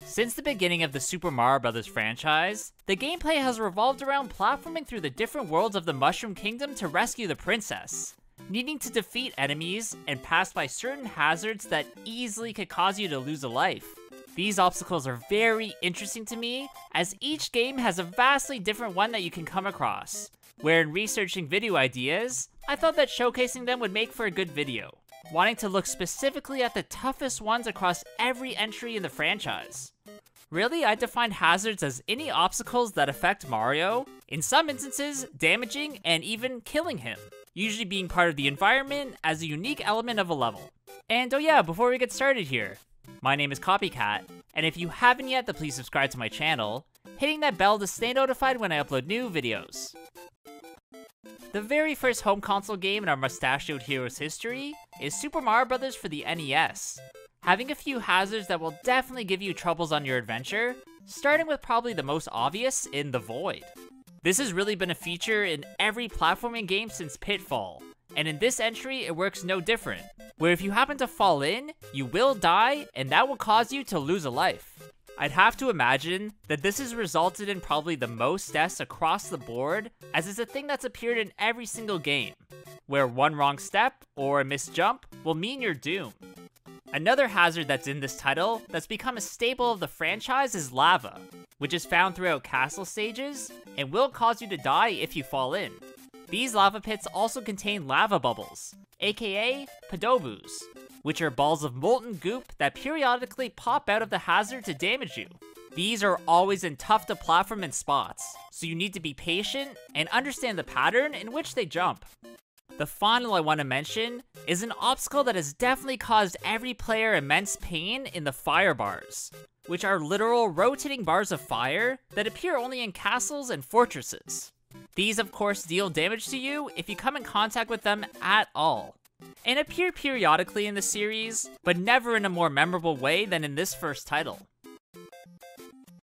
Since the beginning of the Super Mario Bros. Franchise, the gameplay has revolved around platforming through the different worlds of the Mushroom Kingdom to rescue the princess, needing to defeat enemies and pass by certain hazards that easily could cause you to lose a life. These obstacles are very interesting to me, as each game has a vastly different one that you can come across, where in researching video ideas, I thought that showcasing them would make for a good video, wanting to look specifically at the toughest ones across every entry in the franchise. Really, I define hazards as any obstacles that affect Mario, in some instances damaging and even killing him, usually being part of the environment as a unique element of a level. And oh yeah, before we get started here, my name is Copycat, and if you haven't yet, then please subscribe to my channel, hitting that bell to stay notified when I upload new videos. The very first home console game in our mustachioed hero's history is Super Mario Bros. For the NES, having a few hazards that will definitely give you troubles on your adventure, starting with probably the most obvious in the Void. This has really been a feature in every platforming game since Pitfall, and in this entry it works no different, where if you happen to fall in, you will die and that will cause you to lose a life. I'd have to imagine that this has resulted in probably the most deaths across the board, as it's a thing that's appeared in every single game, where one wrong step or a missed jump will mean you're doomed. Another hazard that's in this title that's become a staple of the franchise is lava, which is found throughout castle stages and will cause you to die if you fall in. These lava pits also contain lava bubbles, aka Podoboos, which are balls of molten goop that periodically pop out of the hazard to damage you. These are always in tough to platform in spots, so you need to be patient and understand the pattern in which they jump. The final I want to mention is an obstacle that has definitely caused every player immense pain in the fire bars, which are literal rotating bars of fire that appear only in castles and fortresses. These of course deal damage to you if you come in contact with them at all, and appear periodically in the series, but never in a more memorable way than in this first title.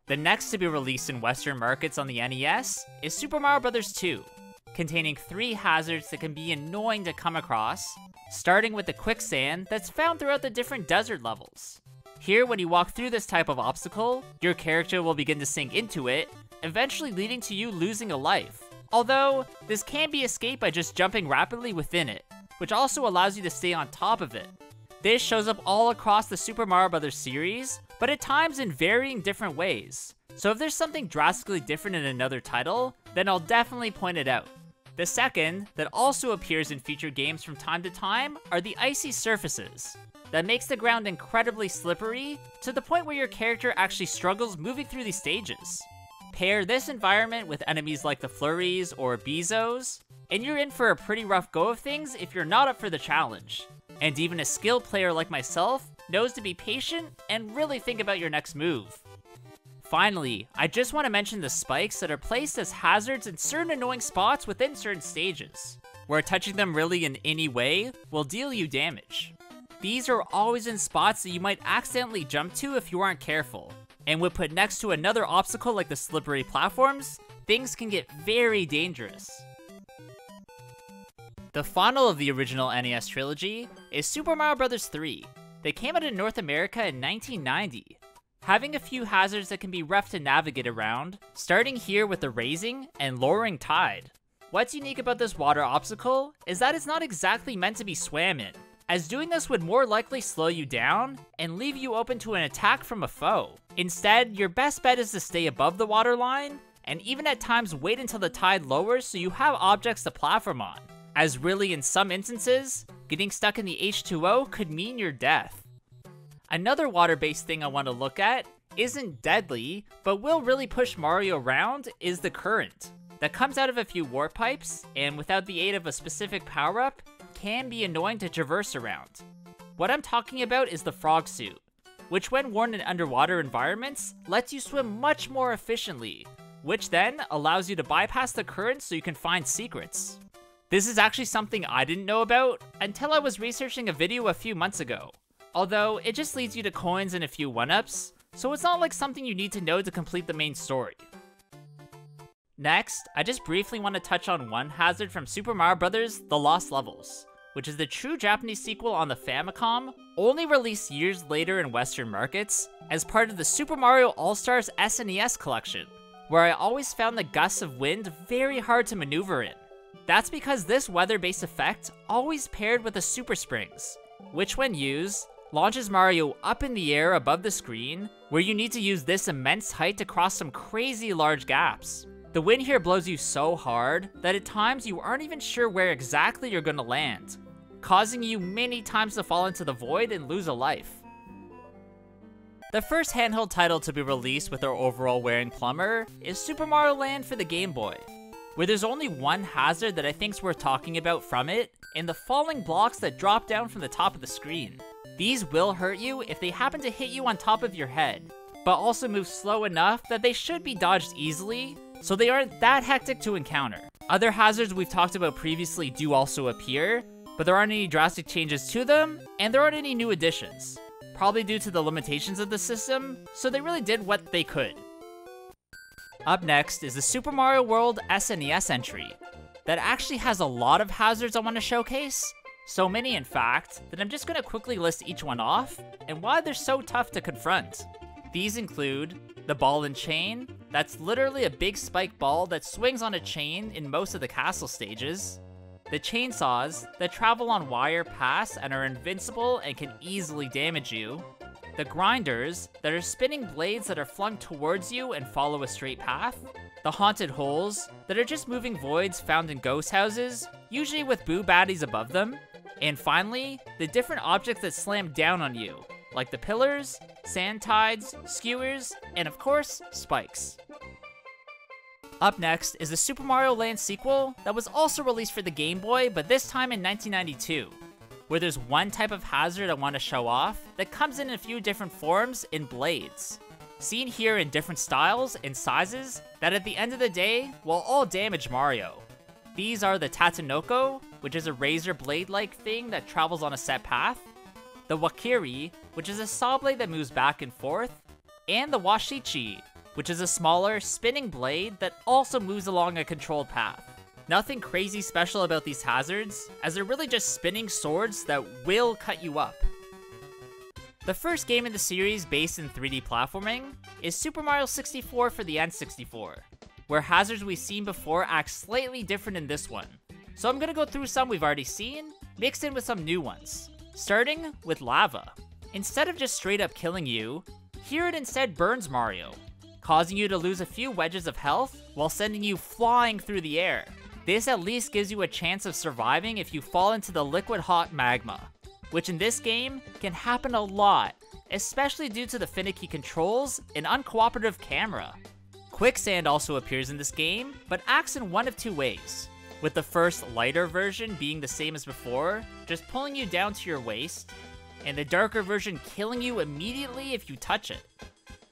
The next to be released in Western markets on the NES is Super Mario Bros. 2, containing 3 hazards that can be annoying to come across, starting with the quicksand that's found throughout the different desert levels. Here, when you walk through this type of obstacle, your character will begin to sink into it, eventually leading to you losing a life. Although, this can be escaped by just jumping rapidly within it, which also allows you to stay on top of it. This shows up all across the Super Mario Bros. Series, but at times in varying different ways. So if there's something drastically different in another title, then I'll definitely point it out. The second, that also appears in future games from time to time, are the icy surfaces. That makes the ground incredibly slippery, to the point where your character actually struggles moving through these stages. Pair this environment with enemies like the Flurries or Bezos, and you're in for a pretty rough go of things if you're not up for the challenge. And even a skilled player like myself knows to be patient and really think about your next move. Finally, I just want to mention the spikes that are placed as hazards in certain annoying spots within certain stages, where touching them really in any way will deal you damage. These are always in spots that you might accidentally jump to if you aren't careful, and when put next to another obstacle like the slippery platforms, things can get very dangerous. The final of the original NES trilogy is Super Mario Bros. 3. They came out in North America in 1990. Having a few hazards that can be rough to navigate around, starting here with the raising and lowering tide. What's unique about this water obstacle is that it's not exactly meant to be swam in, as doing this would more likely slow you down and leave you open to an attack from a foe. Instead, your best bet is to stay above the water line, and even at times wait until the tide lowers so you have objects to platform on, as really in some instances, getting stuck in the H2O could mean your death. Another water-based thing I want to look at isn't deadly, but will really push Mario around, is the current, that comes out of a few warp pipes, and without the aid of a specific power-up, can be annoying to traverse around. What I'm talking about is the frog suit, which when worn in underwater environments, lets you swim much more efficiently, which then allows you to bypass the current so you can find secrets. This is actually something I didn't know about until I was researching a video a few months ago. Although, it just leads you to coins and a few 1-ups, so it's not like something you need to know to complete the main story. Next, I just briefly want to touch on one hazard from Super Mario Bros. The Lost Levels, which is the true Japanese sequel on the Famicom, only released years later in Western markets as part of the Super Mario All-Stars SNES collection, where I always found the gusts of wind very hard to maneuver in. That's because this weather-based effect always paired with the Super Springs, which when used, launches Mario up in the air above the screen, where you need to use this immense height to cross some crazy large gaps. The wind here blows you so hard that at times you aren't even sure where exactly you're gonna land, causing you many times to fall into the void and lose a life. The first handheld title to be released with our overall wearing plumber is Super Mario Land for the Game Boy, where there's only one hazard that I think's worth talking about from it, and the falling blocks that drop down from the top of the screen. These will hurt you if they happen to hit you on top of your head, but also move slow enough that they should be dodged easily, so they aren't that hectic to encounter. Other hazards we've talked about previously do also appear, but there aren't any drastic changes to them, and there aren't any new additions. Probably due to the limitations of the system, so they really did what they could. Up next is the Super Mario World SNES entry, that actually has a lot of hazards I want to showcase. So many, in fact, that I'm just going to quickly list each one off, and why they're so tough to confront. These include the ball and chain, that's literally a big spike ball that swings on a chain in most of the castle stages. The chainsaws, that travel on wire paths and are invincible and can easily damage you. The grinders, that are spinning blades that are flung towards you and follow a straight path. The haunted holes, that are just moving voids found in ghost houses, usually with boo baddies above them. And finally, the different objects that slam down on you, like the pillars, sand tides, skewers, and of course, spikes. Up next is the Super Mario Land sequel that was also released for the Game Boy, but this time in 1992, where there's one type of hazard I want to show off that comes in a few different forms in blades. Seen here in different styles and sizes that at the end of the day will all damage Mario. These are the Tatsunoko, which is a razor blade-like thing that travels on a set path, the Wakiri, which is a saw blade that moves back and forth, and the Washichi, which is a smaller, spinning blade that also moves along a controlled path. Nothing crazy special about these hazards, as they're really just spinning swords that will cut you up. The first game in the series based in 3D platforming is Super Mario 64 for the N64, where hazards we've seen before act slightly different in this one. So I'm gonna go through some we've already seen, mixed in with some new ones. Starting with lava. Instead of just straight up killing you, here it instead burns Mario, causing you to lose a few wedges of health while sending you flying through the air. This at least gives you a chance of surviving if you fall into the liquid hot magma, which in this game can happen a lot, especially due to the finicky controls and uncooperative camera. Quicksand also appears in this game, but acts in one of two ways, with the first lighter version being the same as before, just pulling you down to your waist, and the darker version killing you immediately if you touch it.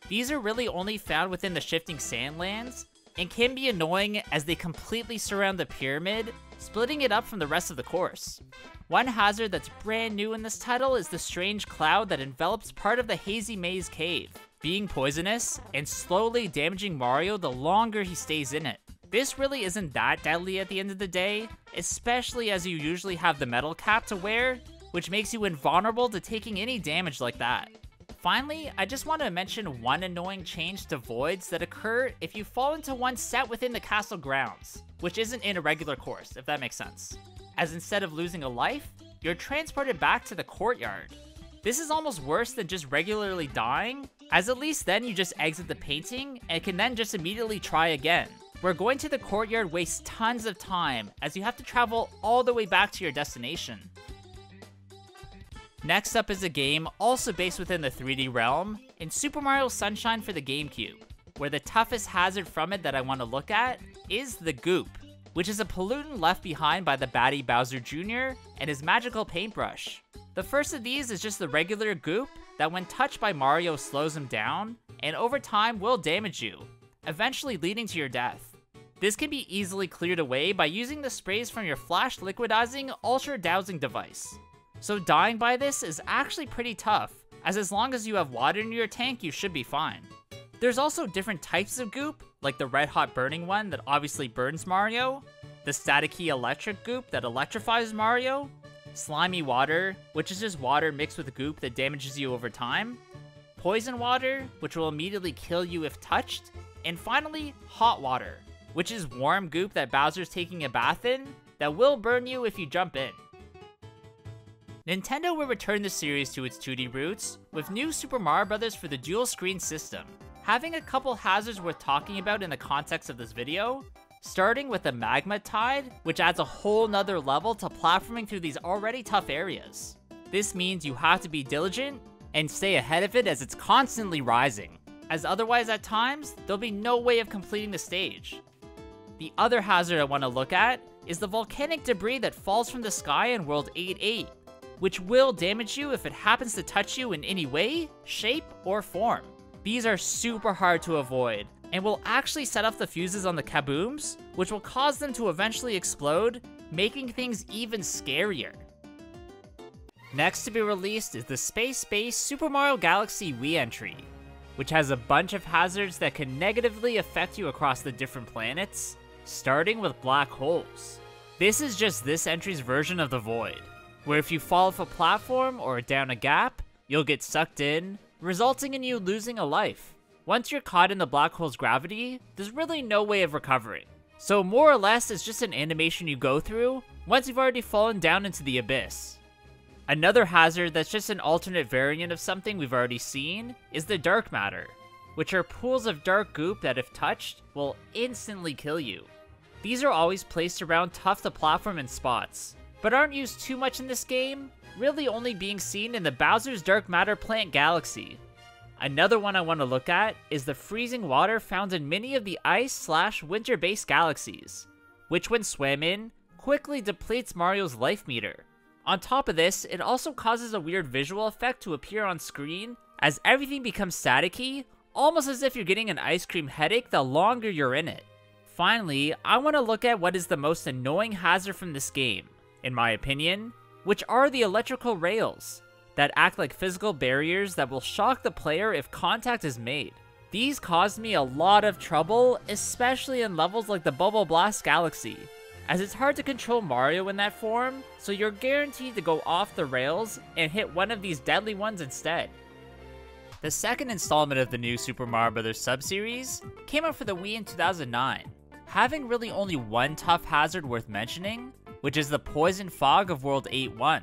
These are really only found within the shifting sand lands, and can be annoying as they completely surround the pyramid, splitting it up from the rest of the course. One hazard that's brand new in this title is the strange cloud that envelops part of the Hazy Maze cave, being poisonous and slowly damaging Mario the longer he stays in it. This really isn't that deadly at the end of the day, especially as you usually have the metal cap to wear, which makes you invulnerable to taking any damage like that. Finally, I just want to mention one annoying change to voids that occur if you fall into one set within the castle grounds, which isn't in a regular course, if that makes sense. As instead of losing a life, you're transported back to the courtyard. This is almost worse than just regularly dying, as at least then you just exit the painting and can then just immediately try again. Where going to the courtyard wastes tons of time, as you have to travel all the way back to your destination. Next up is a game also based within the 3D realm, in Super Mario Sunshine for the GameCube, where the toughest hazard from it that I want to look at is the Goop, which is a pollutant left behind by the baddie Bowser Jr. and his magical paintbrush. The first of these is just the regular Goop that when touched by Mario slows him down, and over time will damage you, eventually leading to your death. This can be easily cleared away by using the sprays from your flash liquidizing ultra dowsing device. So dying by this is actually pretty tough, as long as you have water in your tank you should be fine. There's also different types of goop, like the red hot burning one that obviously burns Mario, the staticky electric goop that electrifies Mario, slimy water, which is just water mixed with goop that damages you over time, poison water, which will immediately kill you if touched, and finally, hot water, which is warm goop that Bowser's taking a bath in that will burn you if you jump in. Nintendo will return the series to its 2D roots with new Super Mario Bros. For the dual screen system, having a couple hazards worth talking about in the context of this video, starting with the Magma Tide, which adds a whole nother level to platforming through these already tough areas. This means you have to be diligent and stay ahead of it as it's constantly rising, as otherwise at times, there'll be no way of completing the stage. The other hazard I want to look at is the volcanic debris that falls from the sky in World 8-8, which will damage you if it happens to touch you in any way, shape, or form. These are super hard to avoid, and will actually set off the fuses on the kabooms, which will cause them to eventually explode, making things even scarier. Next to be released is the space-based Super Mario Galaxy Wii entry, which has a bunch of hazards that can negatively affect you across the different planets, starting with black holes. This is just this entry's version of the Void, where if you fall off a platform or down a gap, you'll get sucked in, resulting in you losing a life. Once you're caught in the black hole's gravity, there's really no way of recovering. So more or less, it's just an animation you go through once you've already fallen down into the abyss. Another hazard that's just an alternate variant of something we've already seen is the dark matter, which are pools of dark goop that if touched, will instantly kill you. These are always placed around tough to platform and spots, but aren't used too much in this game, really only being seen in the Bowser's Dark Matter Plant Galaxy. Another one I want to look at is the freezing water found in many of the ice/winter-based galaxies, which when swam in, quickly depletes Mario's life meter. On top of this, it also causes a weird visual effect to appear on screen as everything becomes staticky, almost as if you're getting an ice cream headache the longer you're in it. Finally, I want to look at what is the most annoying hazard from this game, in my opinion, which are the electrical rails that act like physical barriers that will shock the player if contact is made. These caused me a lot of trouble, especially in levels like the Bubble Blast Galaxy, as it's hard to control Mario in that form, so you're guaranteed to go off the rails and hit one of these deadly ones instead. The second installment of the new Super Mario Bros. Sub-series came out for the Wii in 2009, having really only one tough hazard worth mentioning, which is the Poison Fog of World 8-1.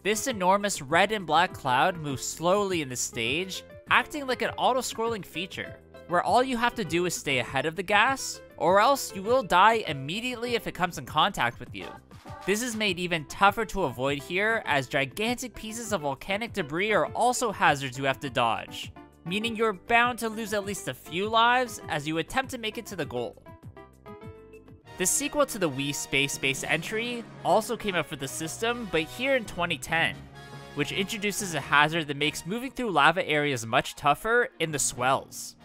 This enormous red and black cloud moves slowly in the stage, acting like an auto-scrolling feature, where all you have to do is stay ahead of the gas, or else you will die immediately if it comes in contact with you. This is made even tougher to avoid here, as gigantic pieces of volcanic debris are also hazards you have to dodge, meaning you're bound to lose at least a few lives as you attempt to make it to the goal. The sequel to the Wii space-based entry also came out for the system, but here in 2010, which introduces a hazard that makes moving through lava areas much tougher in the swells.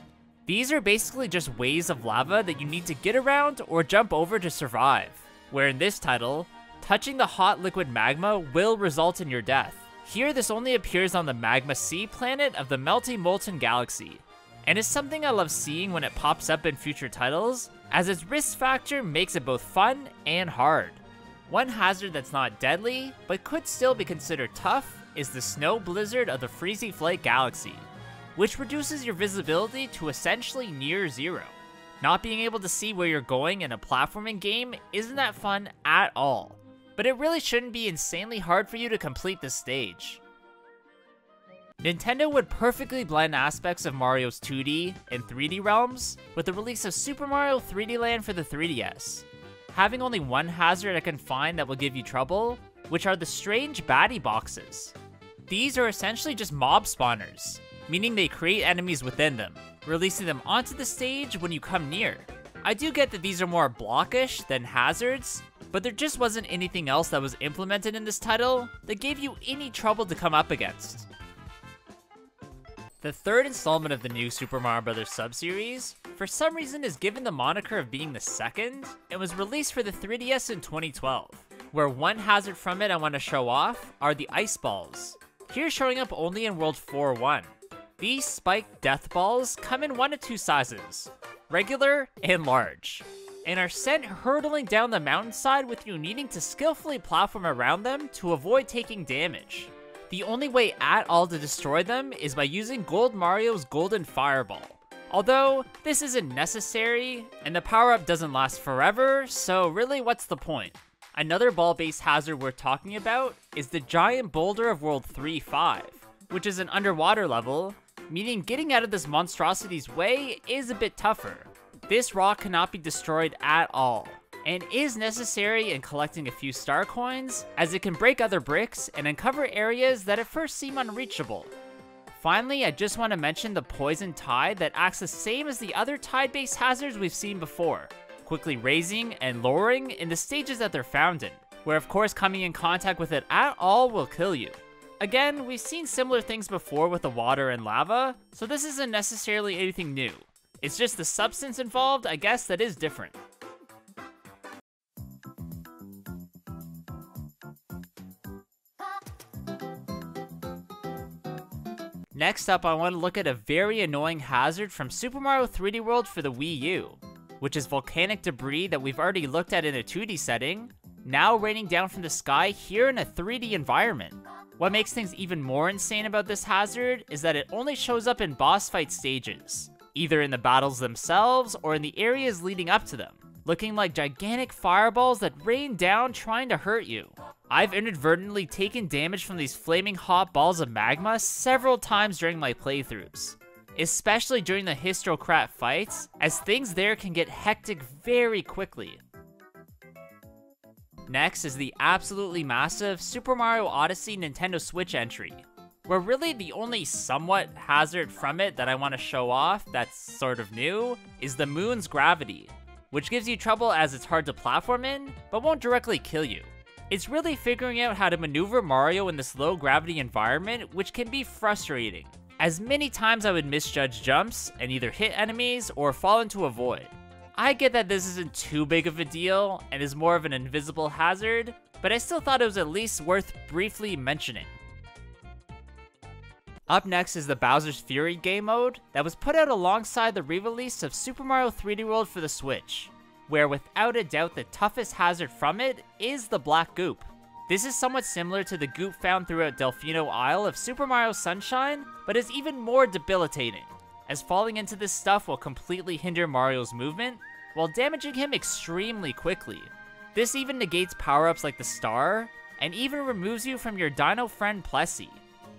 These are basically just waves of lava that you need to get around or jump over to survive, where in this title, touching the hot liquid magma will result in your death. Here this only appears on the Magma Sea planet of the Melty Molten Galaxy, and is something I love seeing when it pops up in future titles, as its risk factor makes it both fun and hard. One hazard that's not deadly, but could still be considered tough, is the Snow Blizzard of the Freezy Flight Galaxy, which reduces your visibility to essentially near zero. Not being able to see where you're going in a platforming game isn't that fun at all, but it really shouldn't be insanely hard for you to complete this stage. Nintendo would perfectly blend aspects of Mario's 2D and 3D realms with the release of Super Mario 3D Land for the 3DS, having only one hazard I can find that will give you trouble, which are the strange baddie boxes. These are essentially just mob spawners, meaning they create enemies within them, releasing them onto the stage when you come near. I do get that these are more blockish than hazards, but there just wasn't anything else that was implemented in this title that gave you any trouble to come up against. The third installment of the new Super Mario Bros. Sub-series, for some reason is given the moniker of being the second, and was released for the 3DS in 2012, where one hazard from it I want to show off are the ice balls, here showing up only in World 4-1. These spiked death balls come in one of two sizes, regular and large, and are sent hurtling down the mountainside with you needing to skillfully platform around them to avoid taking damage. The only way at all to destroy them is by using Gold Mario's Golden Fireball. Although, this isn't necessary, and the power-up doesn't last forever, so really what's the point? Another ball-based hazard we're talking about is the Giant Boulder of World 3-5, which is an underwater level, meaning getting out of this monstrosity's way is a bit tougher. This rock cannot be destroyed at all, and is necessary in collecting a few star coins, as it can break other bricks and uncover areas that at first seem unreachable. Finally, I just want to mention the Poison Tide that acts the same as the other tide-based hazards we've seen before, quickly raising and lowering in the stages that they're found in, where of course coming in contact with it at all will kill you. Again, we've seen similar things before with the water and lava, so this isn't necessarily anything new. It's just the substance involved, I guess, that is different. Next up, I want to look at a very annoying hazard from Super Mario 3D World for the Wii U, which is volcanic debris that we've already looked at in a 2D setting, now raining down from the sky here in a 3D environment. What makes things even more insane about this hazard is that it only shows up in boss fight stages, either in the battles themselves or in the areas leading up to them, looking like gigantic fireballs that rain down trying to hurt you. I've inadvertently taken damage from these flaming hot balls of magma several times during my playthroughs, especially during the Histrocrat fights, as things there can get hectic very quickly. Next is the absolutely massive Super Mario Odyssey Nintendo Switch entry, where really the only somewhat hazard from it that I want to show off that's sort of new is the moon's gravity, which gives you trouble as it's hard to platform in, but won't directly kill you. It's really figuring out how to maneuver Mario in this low gravity environment, which can be frustrating, as many times I would misjudge jumps and either hit enemies or fall into a void. I get that this isn't too big of a deal and is more of an invisible hazard, but I still thought it was at least worth briefly mentioning. Up next is the Bowser's Fury game mode that was put out alongside the re-release of Super Mario 3D World for the Switch, where without a doubt the toughest hazard from it is the black goop. This is somewhat similar to the goop found throughout Delfino Isle of Super Mario Sunshine, but is even more debilitating, as falling into this stuff will completely hinder Mario's movement, while damaging him extremely quickly. This even negates power-ups like the star, and even removes you from your dino friend Plessy,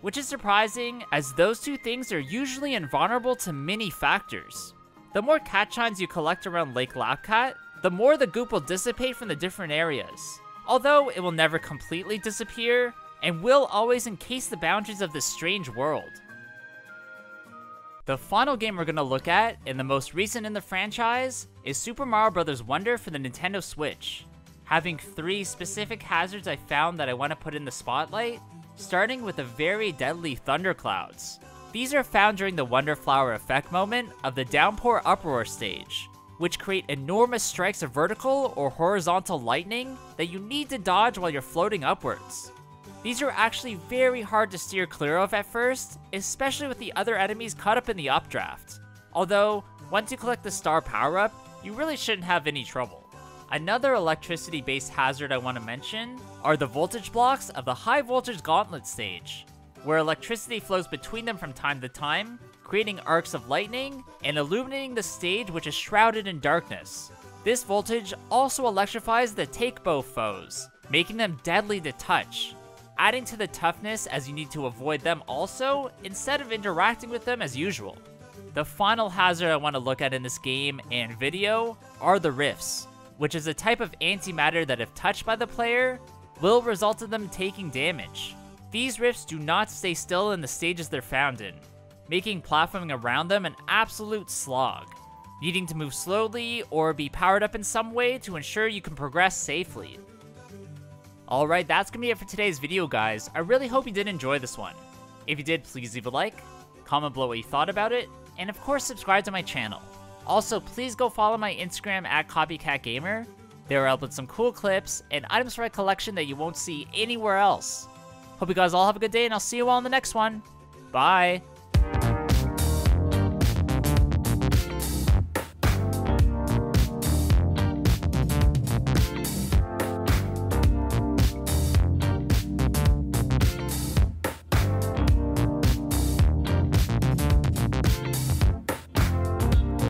which is surprising as those two things are usually invulnerable to many factors. The more cat shines you collect around Lake Lapcat, the more the goop will dissipate from the different areas, although it will never completely disappear, and will always encase the boundaries of this strange world. The final game we're going to look at, and the most recent in the franchise, is Super Mario Bros. Wonder for the Nintendo Switch, having 3 specific hazards I found that I want to put in the spotlight, starting with the very deadly thunderclouds. These are found during the Wonder Flower effect moment of the Downpour Uproar stage, which create enormous strikes of vertical or horizontal lightning that you need to dodge while you're floating upwards. These are actually very hard to steer clear of at first, especially with the other enemies caught up in the updraft. Although, once you collect the star power-up, you really shouldn't have any trouble. Another electricity-based hazard I want to mention are the voltage blocks of the High Voltage Gauntlet stage, where electricity flows between them from time to time, creating arcs of lightning and illuminating the stage, which is shrouded in darkness. This voltage also electrifies the Take Bow foes, making them deadly to touch, adding to the toughness as you need to avoid them also, instead of interacting with them as usual. The final hazard I want to look at in this game and video are the rifts, which is a type of antimatter that if touched by the player, will result in them taking damage. These rifts do not stay still in the stages they're found in, making platforming around them an absolute slog, needing to move slowly or be powered up in some way to ensure you can progress safely. Alright, that's gonna be it for today's video, guys. I really hope you did enjoy this one. If you did, please leave a like, comment below what you thought about it, and of course subscribe to my channel. Also, please go follow my Instagram at Copycat Gamer. There I'll put some cool clips and items for my collection that you won't see anywhere else. Hope you guys all have a good day, and I'll see you all in the next one. Bye!